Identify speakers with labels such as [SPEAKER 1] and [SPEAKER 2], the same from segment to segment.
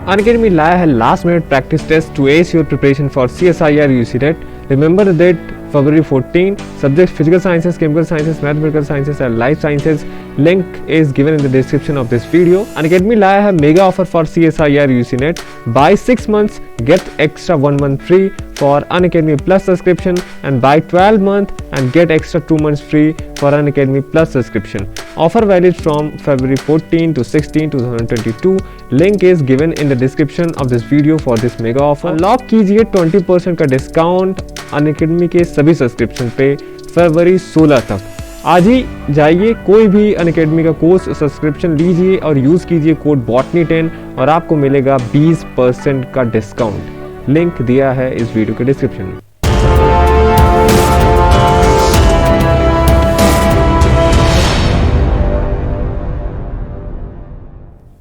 [SPEAKER 1] Unacademy Live had last-minute practice test to ace your preparation for CSIR UCNet. Remember the date, February 14. Subjects Physical Sciences, Chemical Sciences, Mathematical Sciences and Life Sciences. Link is given in the description of this video. Unacademy Live have mega offer for CSIR UCNet. Buy 6 months, get extra 1 month free for Unacademy Plus subscription, and buy 12 months and get extra 2 months free for Unacademy Plus subscription. Offer valid from February 14 to 16, 2022. Link is given in the description of this video for this mega offer. Unlock कीजिए 20% का discount Unacademy के सभी subscription पे फरवरी 16 तक। आज ही जाइए, कोई भी Unacademy का कोर्स सब्सक्रिप्शन लीजिए और यूज कीजिए कोड botany10 और आपको मिलेगा 20% का डिस्काउंट। लिंक दिया है इस वीडियो के डिस्क्रिप्शन में।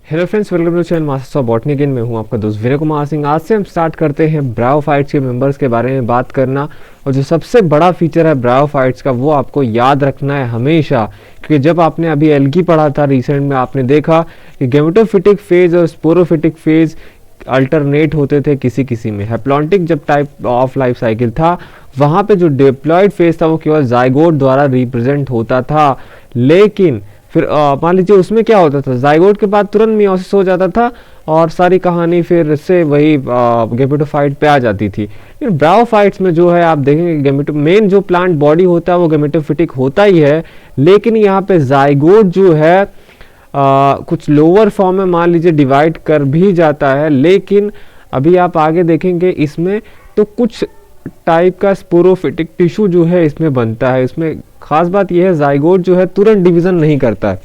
[SPEAKER 1] Hello friends, welcome to channel Masters of Botany. Again मैं हूं आपका दोस्त विनय कुमार सिंह। आज से हम स्टार्ट करते हैं ब्रायोफाइट्स के मेंबर्स के बारे में बात करना। और जो सबसे बड़ा फीचर है ब्रायोफाइट्स का, वो आपको याद रखना है हमेशा, क्योंकि जब आपने अभी एल्गी पढ़ा था रिसेंट में, आपने देखा कि गेमेटोफिटिक फेज और स्पोरोफिटिक फेज अल्टरनेट होते थे किसी किसी में। हैप्लॉन्टिक जब टाइप ऑफ लाइफ साइकिल था, वहाँ पे जो डिप्लॉयड फेज था वो केवल जाइगोट द्वारा रिप्रेजेंट होता था। लेकिन फिर मान लीजिए उसमें क्या होता था, जाइगोट के बाद तुरंत मियोसिस हो जाता था और सारी कहानी फिर से वही गेमेटोफाइट पे आ जाती थी। लेकिन ब्रायोफाइट्स में जो है आप देखेंगे गेमेटो मेन जो प्लांट बॉडी होता है वो गेमेटोफिटिक होता ही है, लेकिन यहाँ पे जाइगोट जो है कुछ लोअर फॉर्म में मान लीजिए डिवाइड कर भी जाता है। लेकिन अभी आप आगे देखेंगे इसमें तो कुछ टाइप का स्पोरोफिटिक टिश्यू जो है इसमें बनता है। इसमें खास बात यह है, जाइगोट जो है तुरंत डिवीजन नहीं करता है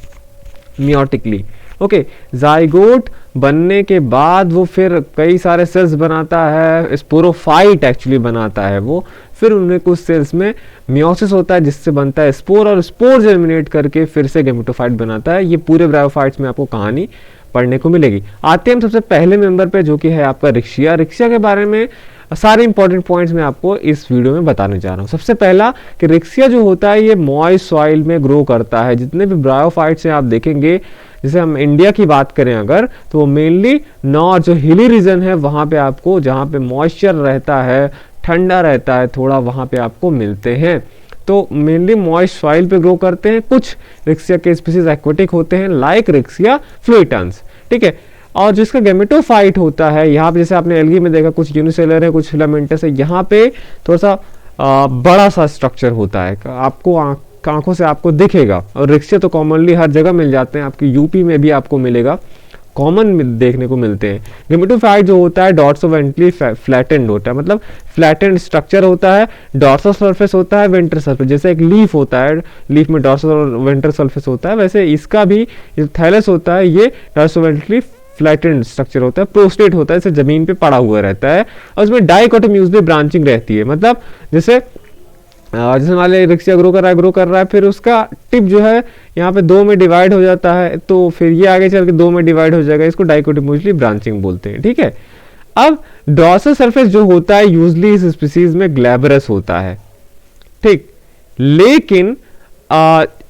[SPEAKER 1] मियोटिकली। ओके, जाइगोट बनने के बाद वो फिर कई सारे सेल्स बनाता है, स्पोरोफाइट एक्चुअली बनाता है वो। फिर उनमें कुछ सेल्स में मियोसिस होता है जिससे बनता है स्पोर, और स्पोर जर्मिनेट करके फिर से गेमेटोफाइट बनाता है। ये पूरे ब्रायोफाइट्स में आपको कहानी पढ़ने को मिलेगी। आते हैं हम सबसे पहले मेंबर पे, जो कि है आपका रिक्शिया। रिक्शिया के बारे में सारे इंपॉर्टेंट पॉइंट्स मैं आपको इस वीडियो में बताने जा रहा हूँ। सबसे पहला कि रिक्शिया जो होता है ये मॉइस्ट सॉइल में ग्रो करता है। जितने भी ब्रायोफाइट्स हैं आप देखेंगे, जैसे हम इंडिया की बात करें अगर, तो वो मेनली नॉर्थ जो हिली रीजन है वहाँ पे आपको, जहाँ पे मॉइस्चर रहता है, ठंडा रहता है थोड़ा, वहाँ पे आपको मिलते हैं। तो मेनली मॉइस्ट सॉइल पे ग्रो करते हैं। कुछ रिक्शिया के स्पीसीज एक्वेटिक होते हैं, लाइक रिक्शिया फ्लुइटेंस, ठीक है। और जिसका गेमेटोफाइट होता है, यहाँ पे जैसे आपने एल्गी में देखा कुछ यूनिसेलर है, कुछ फिलामेंटस है, यहाँ पे थोड़ा सा बड़ा सा स्ट्रक्चर होता है, आपको आंखों से आपको दिखेगा। और रिक्शिया तो कॉमनली हर जगह मिल जाते हैं, आपकी यूपी में भी आपको मिलेगा, कॉमन देखने को मिलते हैं। गेमेटोफाइट जो होता है डॉर्सोवेंट्रली फ्लैटेंड होता है, मतलब फ्लैटेंड स्ट्रक्चर होता है। डॉर्सल सरफेस होता है, वेंट्रल सरफेस, जैसे एक लीफ होता है, लीफ में डॉर्सल और वेंट्रल सरफेस होता है, वैसे इसका भी जो थैलस होता है ये डॉर्सोवेंट्रली फ्लैटेंड स्ट्रक्चर होता है। प्रोस्टेट होता है, इसे जमीन पे पड़ा हुआ रहता है, और उसमें डाइकोटोम्यूजली ब्रांचिंग रहती है। मतलब जैसे मान लीजिए रिक्शिया ग्रो कर रहा है, फिर उसका टिप जो है यहाँ पे दो में डिवाइड हो जाता है, तो फिर ये आगे चल के दो में डिवाइड हो जाएगा, इसको डाइकोटोम्यूजली ब्रांचिंग बोलते हैं, ठीक है। अब डॉर्सल सरफेस जो होता है यूजली इस स्पीसीज में ग्लैबरस होता है, ठीक। लेकिन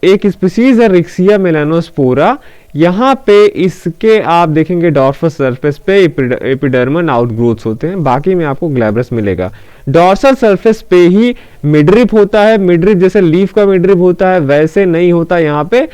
[SPEAKER 1] एक स्पीसीज है रिक्शिया मेलानोस्पोरा, यहाँ पे इसके आप देखेंगे डॉर्सल सरफेस पे एपिडर्मल आउटग्रोथ्स होते हैं, बाकी में आपको ग्लैब्रस मिलेगा। डॉर्सल सरफेस पे ही मिडरिप होता है। मिडरिप जैसे लीफ का मिडरिप होता है वैसे नहीं होता, यहाँ पे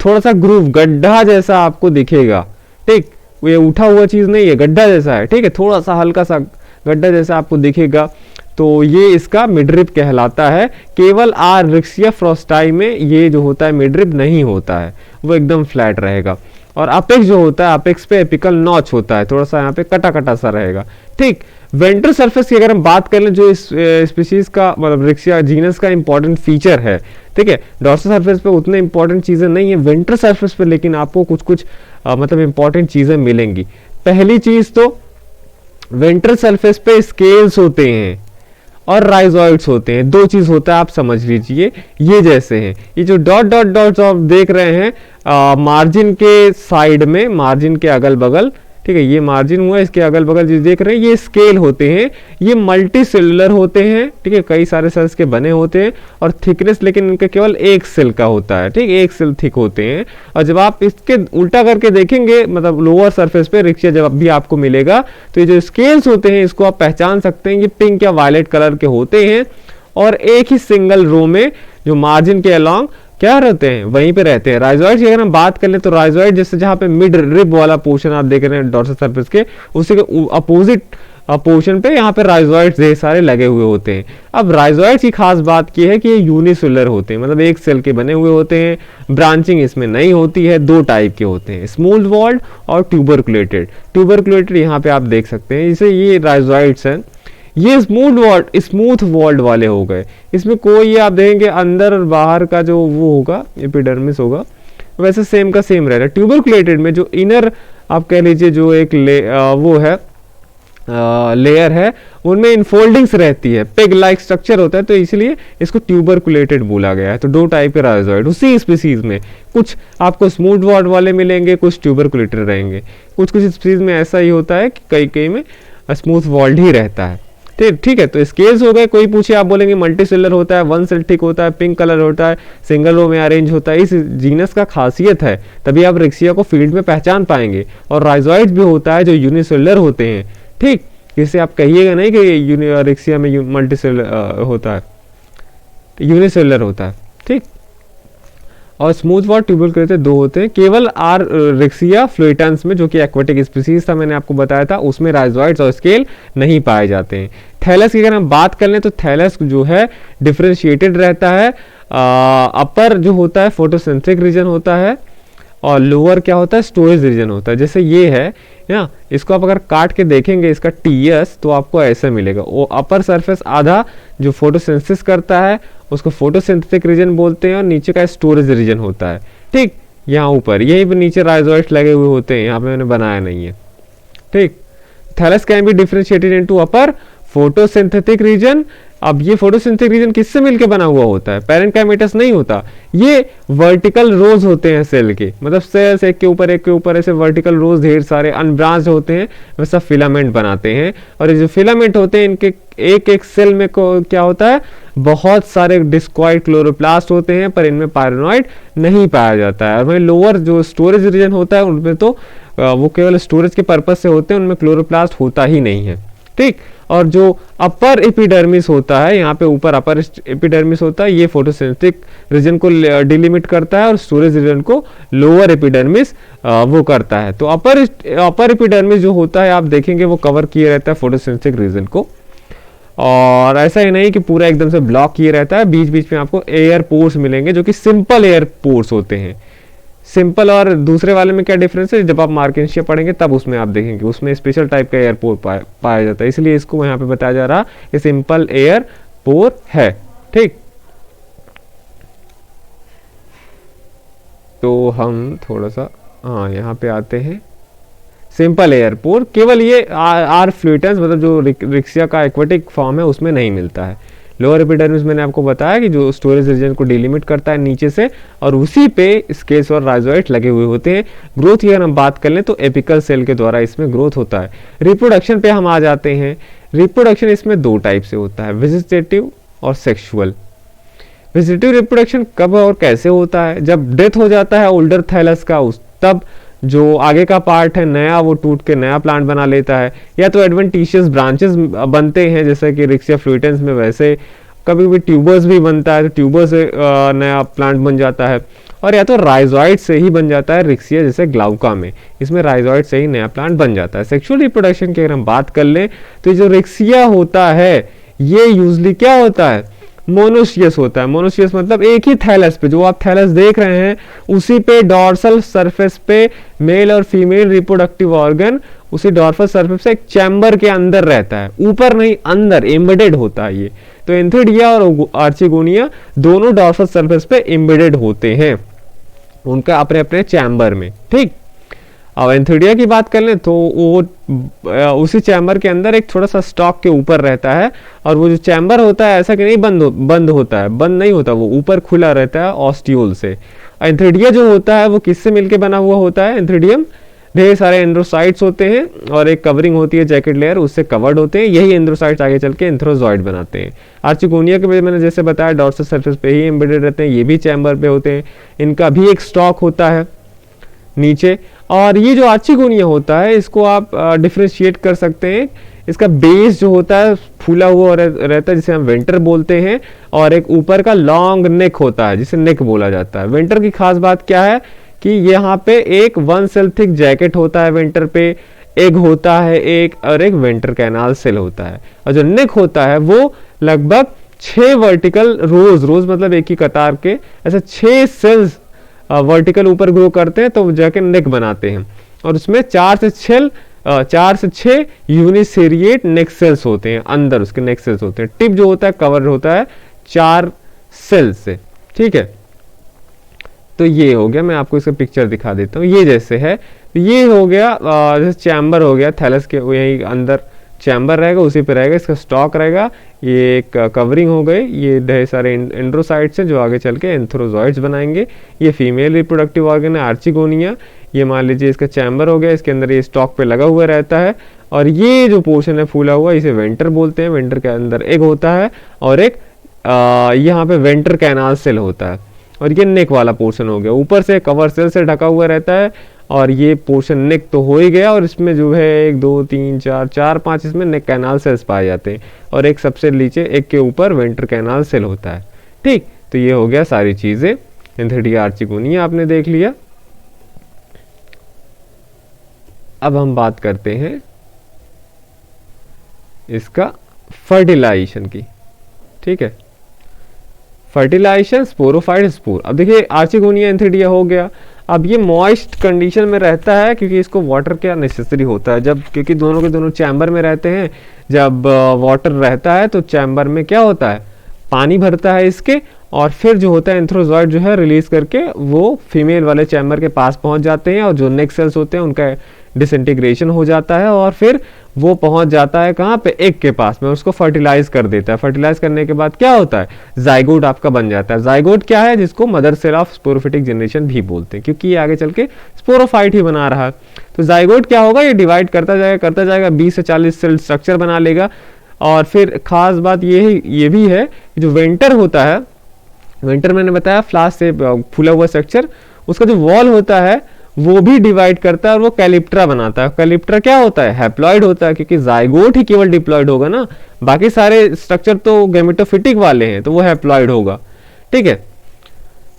[SPEAKER 1] थोड़ा सा ग्रूव गड्ढा जैसा आपको दिखेगा, ठीक। ये उठा हुआ चीज नहीं है, गड्ढा जैसा है, ठीक है, थोड़ा सा हल्का सा गड्ढा जैसा आपको दिखेगा, तो ये इसका मिडरिप कहलाता है। केवल रिक्शिया फ्रॉस्टाई में ये जो होता है मिडरिप नहीं होता है, वो एकदम फ्लैट रहेगा। और अपेक्स जो होता है, अपेक्स पे एपिकल नॉच होता है, थोड़ा सा यहाँ पे कटा कटा सा रहेगा, ठीक। वेंट्रल सरफेस की अगर हम बात कर लें, जो इस स्पीसीज का मतलब रिक्शिया जीनस का इंपॉर्टेंट फीचर है, ठीक है। डॉर्सल सरफेस पे उतने इंपॉर्टेंट चीजें नहीं है, वेंट्रल सरफेस पे लेकिन आपको कुछ कुछ मतलब इंपॉर्टेंट चीजें मिलेंगी। पहली चीज तो वेंट्रल सरफेस पे स्केल्स होते हैं और राइजोइड्स होते हैं। दो चीज होता है, आप समझ लीजिए, ये जैसे हैं, ये जो डॉट डॉट डॉट आप देख रहे हैं मार्जिन के साइड में, मार्जिन के अगल बगल ठीक है, ये मार्जिन हुआ, इसके अगल बगल जो देख रहे हैं ये स्केल होते हैं, ये मल्टी सेलुलर होते हैं, ठीक है, कई सारे सेल्स के बने होते हैं, और थिकनेस लेकिन इनका केवल एक सेल का होता है, ठीक है, एक सेल थिक होते हैं। और जब आप इसके उल्टा करके देखेंगे, मतलब लोअर सरफेस पे रिक्शा जब भी आपको मिलेगा, तो ये जो स्केल्स होते हैं इसको आप पहचान सकते हैं, ये पिंक या वायलेट कलर के होते हैं, और एक ही सिंगल रो में जो मार्जिन के अलोंग क्या रहते हैं, वहीं पे रहते हैं। राइजोइड्स की अगर हम बात कर ले तो राइजोइड जैसे जहां पे मिड रिब वाला पोर्शन आप देख रहे हैं डॉर्सल सरफेस के, उसी के अपोजिट पोर्शन पे यहाँ पे राइजोइड्स ढेर सारे लगे हुए होते हैं। अब राइजोइड्स की खास बात यह है कि ये यूनिसेलुलर होते हैं, मतलब एक सेल के बने हुए होते हैं, ब्रांचिंग इसमें नहीं होती है, दो टाइप के होते हैं, स्मूथ वॉल्ड और ट्यूबरकुलेटेड। ट्यूबरकुलेटेड यहाँ पे आप देख सकते हैं, इसे ये राइजोइड्स हैं, ये स्मूथ वॉल्ड वाले हो गए। इसमें कोई ये आप देखेंगे अंदर और बाहर का जो वो होगा एपिडर्मिस होगा, वैसे सेम का सेम रहेगा। ट्यूबरकुलेटेड में जो इनर आप कह लीजिए जो एक वो है लेयर है, उनमें इनफोल्डिंग्स रहती है, पेग लाइक स्ट्रक्चर होता है, तो इसलिए इसको ट्यूबरकुलेटेड बोला गया है। तो दो टाइप के राइजोइड उसी स्पीसीज में, कुछ आपको स्मूथ वॉल्ड वाले मिलेंगे, कुछ ट्यूबरकुलेटेड रहेंगे। कुछ कुछ स्पीसीज में ऐसा ही होता है कि कई कई में स्मूथ वॉल्ड ही रहता है। ठीक है, तो स्केल्स हो गए। कोई पूछे आप बोलेंगे मल्टी सेलर होता है, वन सेल थिक होता है, पिंक कलर होता है, सिंगल रो में अरेंज होता है, इस जीनस का खासियत है, तभी आप रिक्सिया को फील्ड में पहचान पाएंगे। और राइजोइड्स भी होता है जो यूनिसेलुलर होते हैं, ठीक, जिससे आप कहिएगा नहीं कि रिक्सिया में मल्टी सेलर होता है, यूनिसेलुलर होता है, ठीक। और स्मूथ वॉल्ड ट्यूबरकुलेटेड दो होते हैं, केवल आर रिक्सिया फ्लुइटेंस में जो कि एक्वेटिक स्पीसीज था मैंने आपको बताया था, उसमें राइजोइड्स और स्केल नहीं पाए जाते हैं। थैलस की अगर हम बात कर लें तो थैलस जो है डिफरेंशिएटेड रहता है। अपर जो होता है फोटोसिंथेटिक रीजन होता है, और लोअर क्या होता है, स्टोरेज रीजन होता है। जैसे ये है ना, इसको आप अगर काट के देखेंगे इसका टीएस, तो आपको ऐसा मिलेगा। वो अपर सरफेस आधा जो फोटोसिंथेसिस करता है उसको फोटोसिंथेटिक रीजन बोलते हैं, और नीचे का स्टोरेज रीजन होता है, ठीक। यहाँ ऊपर यहीं पर नीचे राइजोइड्स लगे हुए होते हैं, यहाँ पे मैंने बनाया नहीं है, ठीक। Thallus can be differentiated into upper photosynthetic region. अब ये फोटोसिंथेटिक रीजन किससे मिलकर बना हुआ होता है, पैरेन्काइमेटस नहीं होता, ये वर्टिकल रोज होते हैं सेल के, मतलब सेल्स एक के ऊपर ऐसे वर्टिकल रोज ढेर सारे अनब्रांच्ड होते हैं, वैसा फिलामेंट बनाते हैं। और ये जो फिलामेंट होते हैं इनके एक एक सेल में क्या होता है, बहुत सारे डिस्कॉइड क्लोरोप्लास्ट होते हैं, पर इनमें पायरोनॉइड नहीं पाया जाता है। और वहीं लोअर जो स्टोरेज रीजन होता है उनमें तो वो केवल स्टोरेज के पर्पज से होते हैं, उनमें क्लोरोप्लास्ट होता ही नहीं है, ठीक। और जो अपर एपिडर्मिस होता है, यहाँ पे ऊपर अपर एपिडर्मिस होता है, ये फोटोसिंथेटिक रीजन को डिलिमिट करता है, और स्टोरेज रीजन को लोअर एपिडर्मिस वो करता है। तो अपर एपिडर्मिस जो होता है आप देखेंगे वो कवर किए रहता है फोटोसिंथेटिक रीजन को, और ऐसा ही नहीं कि पूरा एकदम से ब्लॉक किए रहता है, बीच बीच में आपको एयर पोर्स मिलेंगे जो कि सिंपल एयर पोर्स होते हैं। सिंपल और दूसरे वाले में क्या डिफरेंस है, जब आप मार्केंशिया पढ़ेंगे तब उसमें आप देखेंगे, उसमें स्पेशल टाइप का एयर पोर पाया जाता है, इसलिए इसको यहाँ पे बताया जा रहा है सिंपल एयर पोर है, ठीक। तो हम थोड़ा सा यहाँ पे आते हैं। सिंपल एयर पोर केवल ये आर फ्लुइटेंस, मतलब जो रिक्सिया का एक्वेटिक फॉर्म है उसमें नहीं मिलता है। लोअर एपिडर्मिस मैंने आपको बताया कि जो स्टोरेज रीजन को डिलिमिट करता है नीचे से, और उसी पे स्केल्स और राइजोइड्स लगे हुए होते हैं। ग्रोथ की अगर हम बात कर लें तो एपिकल सेल के द्वारा इसमें ग्रोथ होता है। रिप्रोडक्शन पे हम आ जाते हैं। रिप्रोडक्शन इसमें दो टाइप से होता है, वेजिटेटिव और सेक्सुअल। वेजिटेटिव रिप्रोडक्शन कब और कैसे होता है, जब डेथ हो जाता है ओल्डर थैलस का, तब जो आगे का पार्ट है नया वो टूट के नया प्लांट बना लेता है, या तो एडवेंटिशियस ब्रांचेस बनते हैं जैसे कि रिक्सिया फ्लुइटेंस में, वैसे कभी भी ट्यूबर्स भी बनता है, तो ट्यूबर से नया प्लांट बन जाता है, और या तो राइजोइड से ही बन जाता है रिक्सिया जैसे ग्लाउका में, इसमें राइजोइड से ही नया प्लांट बन जाता है। सेक्सुअल रिप्रोडक्शन की अगर हम बात कर लें तो जो रिक्सिया होता है ये यूजली क्या होता है, मोनोशियस होता है। मोनोशियस मतलब एक ही थैलस पे, जो आप थैलस देख रहे हैं उसी पे डॉर्सल सरफेस पे मेल और फीमेल रिप्रोडक्टिव ऑर्गन उसी डॉर्सल सरफेस से एक चैम्बर के अंदर रहता है, ऊपर नहीं अंदर एम्बेडेड होता है ये। तो एंथीडिया और आर्चिगोनिया दोनों डॉर्सल सरफेस पे एम्बेडेड होते हैं उनका अपने अपने चैम्बर में, ठीक। अब एंथीडिया की बात कर लें तो वो उसी चैम्बर के अंदर एक थोड़ा सा स्टॉक के ऊपर रहता है, और वो जो चैम्बर होता है ऐसा कि नहीं बंद होता है, बंद नहीं होता, वो ऊपर खुला रहता है ऑस्टियोल से। एंथीडिया जो होता है वो किससे मिलके बना हुआ होता है, एंथीडियम ढेर सारे एंड्रोसाइट्स होते हैं और एक कवरिंग होती है जैकेट लेयर, उससे कवर्ड होते हैं। यही एंड्रोसाइट्स आगे चल के एंथ्रोजॉइड बनाते हैं। आर्चिगोनिया के मैंने जैसे बताया डॉर्सल सरफेस पे ही एम्बेडेड रहते हैं, ये भी चैम्बर पे होते हैं। इनका भी एक स्टॉक होता है नीचे। और ये जो आर्चिगोनिया होता है इसको आप डिफ्रेंशिएट कर सकते हैं। इसका बेस जो होता है फूला हुआ रहता है जिसे हम वेंटर बोलते हैं, और एक ऊपर का लॉन्ग नेक होता है जिसे नेक बोला जाता है। वेंटर की खास बात क्या है कि यहाँ पे एक 1 सेल थिक जैकेट होता है वेंटर पे, एग होता है एक, और एक वेंटर कैनाल सेल होता है। और जो नेक होता है वो लगभग 6 वर्टिकल रोज मतलब एक ही कतार के ऐसे 6 सेल्स वर्टिकल ऊपर ग्रो करते हैं तो जाके नेक बनाते हैं। और उसमें 4 से 6 यूनिसेरिएट नेक सेल्स होते हैं, अंदर उसके नेक सेल्स होते हैं। टिप जो होता है कवर होता है 4 सेल्स से, ठीक है। तो ये हो गया, मैं आपको इसका पिक्चर दिखा देता हूँ। ये जैसे है, ये हो गया जैसे चैम्बर हो गया थैलस के, यही अंदर चैम्बर रहेगा, उसी पे रहेगा, इसका स्टॉक रहेगा। ये एक कवरिंग हो गई, ये ढेर सारे एंड्रोसाइट्स हैं जो आगे चल के एंथ्रोजॉइड्स बनाएंगे। ये फीमेल रिप्रोडक्टिव ऑर्गन है आर्चिगोनिया। ये मान लीजिए इसका चैम्बर हो गया, इसके अंदर ये स्टॉक पे लगा हुआ रहता है। और ये जो पोर्शन है फूला हुआ इसे वेंटर बोलते हैं। वेंटर के अंदर एग होता है और एक यहाँ पे वेंटर कैनाल सेल होता है। और ये नेक वाला पोर्शन हो गया, ऊपर से कवर सेल से ढका हुआ रहता है। और ये पोर्शन नेक तो हो ही गया, और इसमें जो है 1 2 3 4 5 इसमें नेक कैनाल सेल्स पाए जाते हैं। और एक सबसे नीचे एक के ऊपर वेंटर कैनाल सेल होता है, ठीक। तो ये हो गया सारी चीजें। एंथीडिया आर्चिगोनिया आपने देख लिया। अब हम बात करते हैं इसका फर्टिलाइजेशन की, ठीक है। Fertilisation sporophyte spore. अब देखिए आर्चिगोनिया एंथीडिया हो गया। अब ये मॉइस्ट कंडीशन में रहता है क्योंकि इसको वाटर क्या नेसेसरी होता है, जब क्योंकि दोनों के दोनों चैम्बर में रहते हैं। जब वाटर रहता है तो चैम्बर में क्या होता है, पानी भरता है इसके, और फिर जो होता है एंथ्रोजॉइड जो है रिलीज करके वो फीमेल वाले चैम्बर के पास पहुंच जाते हैं। और जो नेक सेल्स होते हैं उनका डिसइंटीग्रेशन हो जाता है और फिर वो पहुंच जाता है कहाँ पे, एग के पास में, उसको फर्टिलाइज कर देता है। फर्टिलाइज करने के बाद क्या होता है, जाइगोट आपका बन जाता है। जाइगोट क्या है, जिसको mother cell of sporophytic generation भी बोलते हैं, क्योंकि ये आगे चल के स्पोरोफाइट ही बना रहा है। तो जाइगोट क्या होगा, ये डिवाइड करता जाएगा 20 से 40 सेल स्ट्रक्चर बना लेगा। और फिर खास बात ये भी है जो वेंटर होता है, वेंटर मैंने बताया फ्लास्क से फूला हुआ स्ट्रक्चर, उसका जो वॉल होता है वो भी डिवाइड करता है और वो कैलिप्ट्रा बनाता है। कैलिप्ट्रा क्या होता है, हैप्लॉइड होता है, क्योंकि जाइगोट ही केवल डिप्लॉइड होगा ना, बाकी सारे स्ट्रक्चर तो गैमेटोफिटिक वाले हैं, तो वो हैप्लॉइड होगा, ठीक है।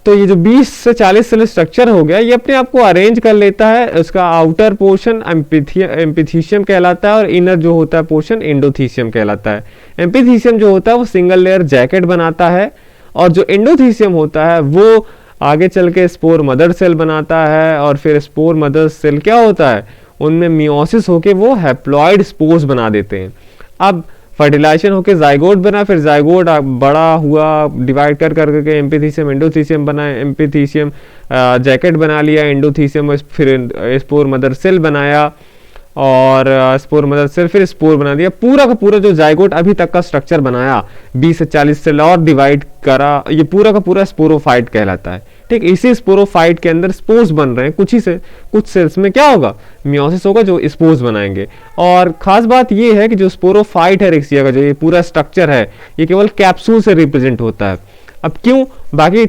[SPEAKER 1] तो ये जो 20 से 40 सेल स्ट्रक्चर हो गया, ये अपने आप को अरेंज कर लेता है। उसका आउटर पोर्शन एम्पिथीशियम कहलाता है और इनर जो होता है पोर्शन एंडोथीशियम कहलाता है। एम्पिथीशियम जो होता है वो सिंगल लेयर जैकेट बनाता है, और जो एंडोथीशियम होता है वो आगे चल के स्पोर मदर सेल बनाता है। और फिर स्पोर मदर सेल क्या होता है, उनमें मियोसिस होके वो हैप्लॉइड स्पोर्स बना देते हैं। अब फर्टिलाइजेशन होके जाइगोट बना, फिर जाइगोट बड़ा हुआ, डिवाइड कर करके एम्पिथीशियम एंडोथीशियम बना, एम्पिथीशियम जैकेट बना लिया, एंडोथीशियम फिर स्पोर मदर सेल बनाया, और स्पोर मदर सेल फिर स्पोर बना दिया। पूरा का पूरा जो जाइगोट अभी तक का स्ट्रक्चर बनाया 20 से 40 सेल और डिवाइड करा, ये पूरा का पूरा स्पोरोफाइट कहलाता है, ठीक। इसी स्पोरोफाइट के अंदर स्पोर्स बन रहे हैं, कुछ सेल्स में क्या होगा, मियोसिस होगा जो स्पोर्स बनाएंगे। और खास बात ये है कि जो स्पोरोफाइट है रेक्सिया का, जो ये पूरा स्ट्रक्चर है, ये केवल कैप्सूल से रिप्रेजेंट होता है। अब क्यों, बाकी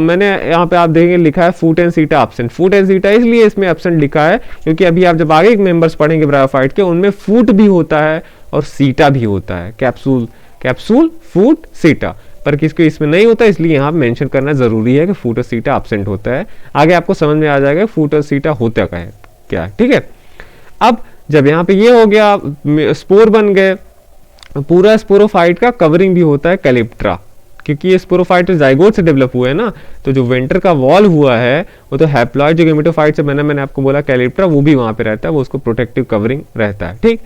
[SPEAKER 1] मैंने यहाँ पे आप देखेंगे लिखा है फूट एंड सीटा एब्सेंट। फूट एंड सीटा इसलिए इसमें एब्सेंट लिखा है क्योंकि अभी आप जब आगे मेंबर्स पढ़ेंगे ब्रायोफाइट के, उनमें फूट भी होता है और सीटा भी होता है, कैप्सूल फूट सीटा, पर किसको इसमें नहीं होता, इसलिए यहाँ मेंशन करना जरूरी है कि फूट और सीटा एब्सेंट होता है। आगे आपको समझ में आ जाएगा फूट और सीटा होता क्या, ठीक है। अब जब यहाँ पे ये हो गया, स्पोर बन गए, पूरा स्पोरोफाइट का कवरिंग भी होता है कैलिप्ट्रा, क्योंकि ये स्पोरोफाइट जाइगोट से डेवलप हुआ है ना। तो जो वेंटर का वॉल हुआ है वो तो हैप्लॉइड जो गैमेटोफाइट से मैंने आपको बोला कैलिप्ट्रा, वो भी वहां पे रहता है, वो उसको प्रोटेक्टिव कवरिंग रहता है, ठीक।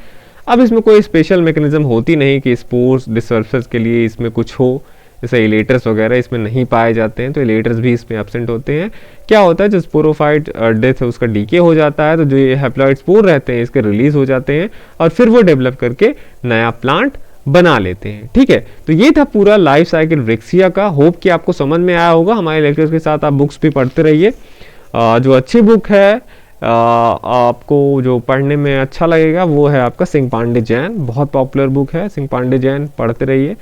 [SPEAKER 1] अब इसमें कोई स्पेशल मैकेनिज्म होती नहीं कि स्पोर्स डिसर्प्शन के लिए इसमें कुछ हो, जैसे इलेटर्स वगैरह इसमें नहीं पाए जाते हैं, तो इलेटर्स भी इसमें एब्सेंट होते हैं। क्या होता है, जो स्पोरोफाइट डेथ है उसका डीके हो जाता है, तो जो ये हैप्लॉइड स्पोर रहते हैं इसके रिलीज हो जाते हैं और फिर वो डेवलप करके नया प्लांट बना लेते हैं, ठीक है। तो ये था पूरा लाइफ साइकिल वृक्षिया का। होप कि आपको समझ में आया होगा। हमारे लेक्चर्स के साथ आप बुक्स भी पढ़ते रहिए। जो अच्छी बुक है आपको जो पढ़ने में अच्छा लगेगा वो है आपका सिंह पांडे जैन। बहुत पॉपुलर बुक है सिंह पांडे जैन, पढ़ते रहिए,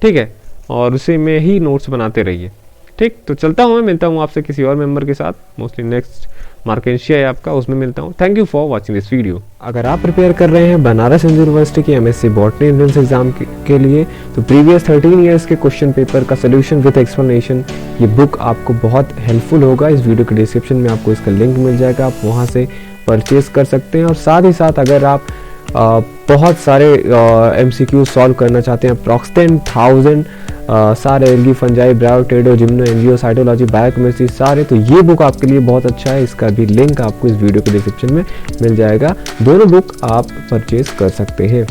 [SPEAKER 1] ठीक है, और उसी में ही नोट्स बनाते रहिए। ठीक, तो चलता हूँ, मैं मिलता हूँ आपसे किसी और मेंबर के साथ, मोस्टली नेक्स्ट मार्केशिया है आपका, उसमें मिलता हूँ। Thank you for watching this video. अगर आप प्रिपेयर कर रहे हैं बनारस हिंदू यूनिवर्सिटी की एमएससी बॉटनी एंट्रेंस एग्जाम के लिए, तो प्रीवियस 13 ईयर्स के क्वेश्चन पेपर का सोल्यूशन विद एक्सप्लेनेशन, ये बुक आपको बहुत हेल्पफुल होगा। इस वीडियो के डिस्क्रिप्शन में आपको इसका लिंक मिल जाएगा, आप वहाँ से परचेज कर सकते हैं। और साथ ही साथ अगर आप बहुत सारे MCQ सॉल्व करना चाहते हैं, अप्रॉक्स 10,000 सारे algae, fungi, ब्रायो, टेडो, gymno, angio, cytology, biochemistry सारे, तो ये बुक आपके लिए बहुत अच्छा है। इसका भी लिंक आपको इस वीडियो के डिस्क्रिप्शन में मिल जाएगा। दोनों बुक आप परचेज कर सकते हैं।